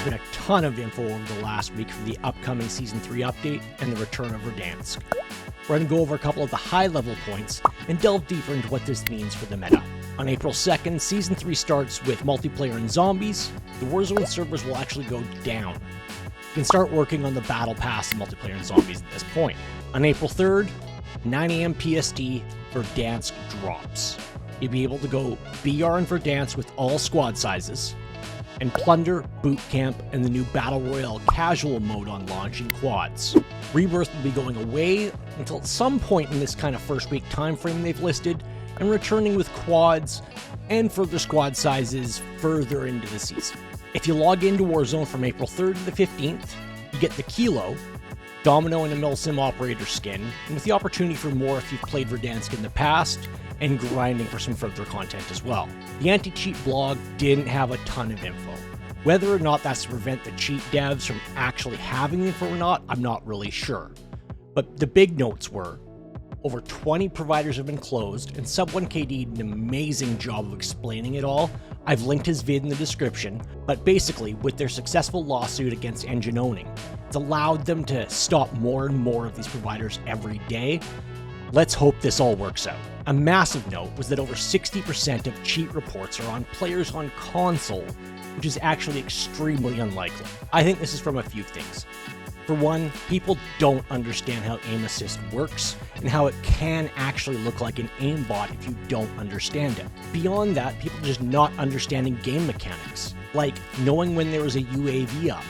There's been a ton of info over the last week for the upcoming Season 3 update and the return of Verdansk. We're going to go over a couple of the high-level points and delve deeper into what this means for the meta. On April 2nd, Season 3 starts with multiplayer and zombies. The Warzone servers will actually go down. You can start working on the Battle Pass and multiplayer and zombies at this point. On April 3rd, 9 AM PST, Verdansk drops. You'll be able to go BR and Verdansk with all squad sizes, and Plunder, Boot Camp, and the new Battle Royale casual mode on launch in quads. Rebirth will be going away until some point in this kind of first week time frame they've listed, and returning with quads and further squad sizes further into the season. If you log into Warzone from April 3rd to the 15th, you get the Kilo, Domino and a Milsim operator skin, and with the opportunity for more if you've played Verdansk in the past, and grinding for some further content as well. The anti-cheat blog didn't have a ton of info. Whether or not that's to prevent the cheat devs from actually having info or not, I'm not really sure. But the big notes were, over 20 providers have been closed, and Sub1KD did an amazing job of explaining it all. I've linked his vid in the description, but basically, with their successful lawsuit against engine owning, it's allowed them to stop more and more of these providers every day. Let's hope this all works out. A massive note was that over 60% of cheat reports are on players on console, which is actually extremely unlikely. I think this is from a few things. For one, people don't understand how aim assist works and how it can actually look like an aimbot if you don't understand it. Beyond that, people just not understanding game mechanics, like knowing when there is a UAV up,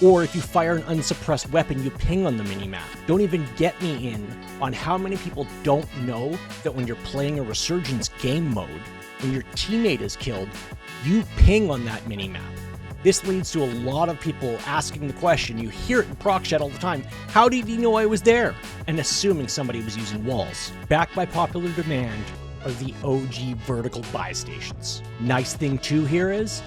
or if you fire an unsuppressed weapon, you ping on the minimap. Don't even get me in on how many people don't know that when you're playing a Resurgence game mode, when your teammate is killed, you ping on that minimap. This leads to a lot of people asking the question, you hear it in proc chat all the time, how did he know I was there? And assuming somebody was using walls. Backed by popular demand are the OG vertical buy stations. Nice thing too here is,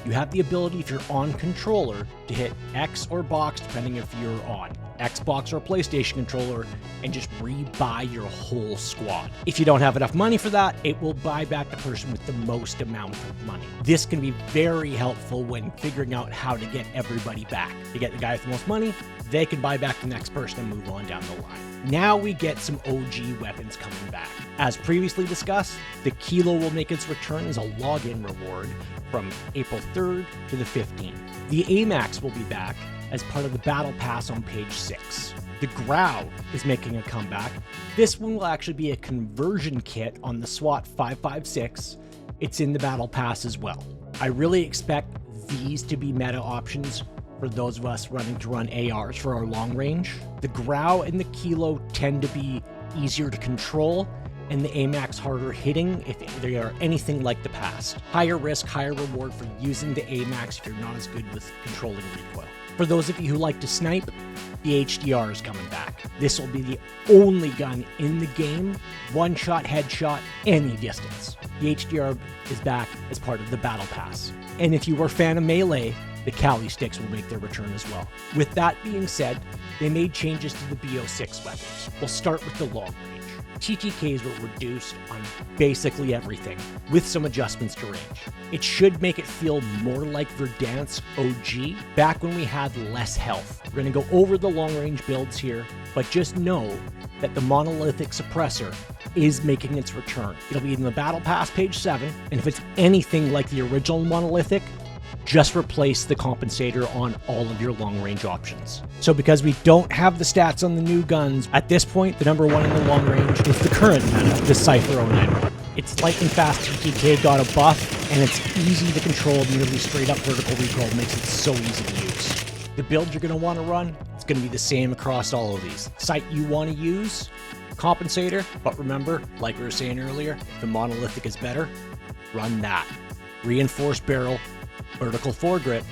you have the ability, if you're on controller, to hit X or box depending if you're on Xbox or PlayStation controller, and just rebuy your whole squad. If you don't have enough money for that, it will buy back the person with the most amount of money. This can be very helpful when figuring out how to get everybody back. You get the guy with the most money, they can buy back the next person and move on down the line. Now we get some OG weapons coming back. As previously discussed, the Kilo will make its return as a login reward from April 3rd to the 15th. The AMAX will be back as part of the Battle Pass on page 6. The Grau is making a comeback. This one will actually be a conversion kit on the SWAT 556. It's in the Battle Pass as well. I really expect these to be meta options for those of us running to run ARs for our long range. The Grau and the Kilo tend to be easier to control, and the AMAX harder hitting if they are anything like the past. Higher risk, higher reward for using the AMAX if you're not as good with controlling recoil. For those of you who like to snipe, the HDR is coming back. This will be the only gun in the game, one shot, headshot, any distance. The HDR is back as part of the Battle Pass. And if you were a fan of melee, the Kali sticks will make their return as well. With that being said, they made changes to the BO6 weapons. We'll start with the long range. TTKs were reduced on basically everything, with some adjustments to range. It should make it feel more like Verdansk OG, back when we had less health. We're going to go over the long range builds here, but just know that the monolithic suppressor is making its return. It'll be in the Battle Pass page 7, and if it's anything like the original monolithic, just replace the compensator on all of your long-range options. So because we don't have the stats on the new guns, at this point, the number one in the long range is the current meta, the Cypher 091. Its lightning fast TTK got a buff, and it's easy to control. Nearly straight-up vertical recoil makes it so easy to use. The build you're going to want to run, it's going to be the same across all of these. Sight you want to use, compensator, but remember, like we were saying earlier, if the monolithic is better, run that. Reinforced barrel, vertical foregrip,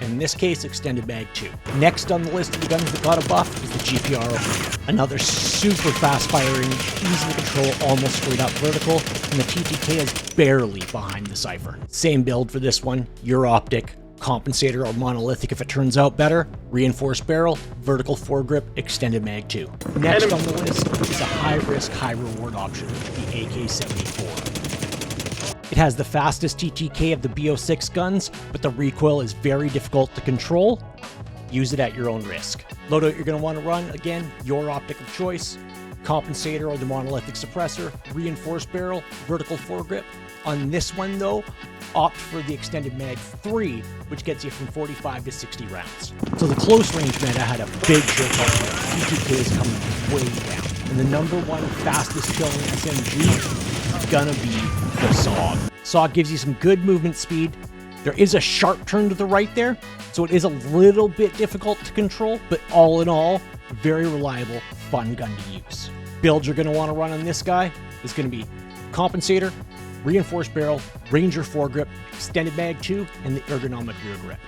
and in this case, extended mag 2. Next on the list of the guns that got a buff is the GPR. Another super fast firing, easy to control, almost straight up vertical, and the TTK is barely behind the Cypher. Same build for this one, your optic, compensator or monolithic if it turns out better, reinforced barrel, vertical foregrip, extended mag 2. Next on the list is a high risk, high reward option, the AK-74. It has the fastest TTK of the BO6 guns, but the recoil is very difficult to control. Use it at your own risk. Loadout you're going to want to run, again, your optic of choice. Compensator or the monolithic suppressor, reinforced barrel, vertical foregrip. On this one though, opt for the extended mag 3, which gets you from 45 to 60 rounds. So the close range meta had a big shift on here. TTK is coming way down. And the number one fastest killing SMG is gonna be the SOG. SOG gives you some good movement speed. There is a sharp turn to the right there, so it is a little bit difficult to control, but all in all, very reliable, fun gun to use. Builds you're going to want to run on this guy is going to be compensator, reinforced barrel, ranger foregrip, extended mag 2, and the ergonomic rear grip.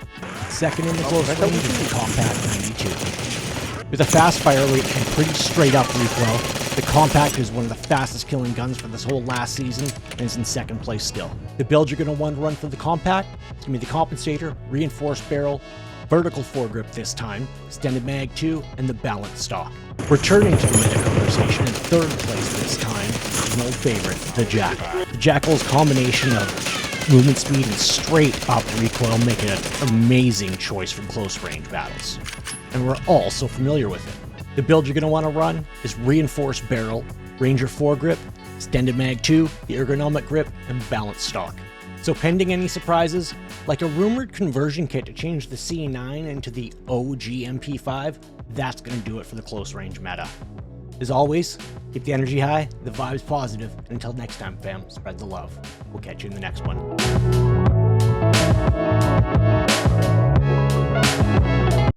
Second in the close range is the compact 92. With a fast fire rate and pretty straight up recoil, the compact is one of the fastest killing guns for this whole last season and is in second place still. The build you're going to want to run for the compact is going to be the compensator, reinforced barrel, vertical foregrip this time, extended mag 2, and the balanced stock. Returning to the meta conversation in third place this time is an old favorite, the Jackal. The Jackal's combination of movement speed and straight up recoil make it an amazing choice for close range battles. And we're all so familiar with it. The build you're going to want to run is reinforced barrel, ranger foregrip, extended mag 2, the ergonomic grip, and balanced stock. So pending any surprises, like a rumored conversion kit to change the C9 into the OG MP5, that's going to do it for the close range meta. As always, keep the energy high, the vibes positive, and until next time fam, spread the love. We'll catch you in the next one.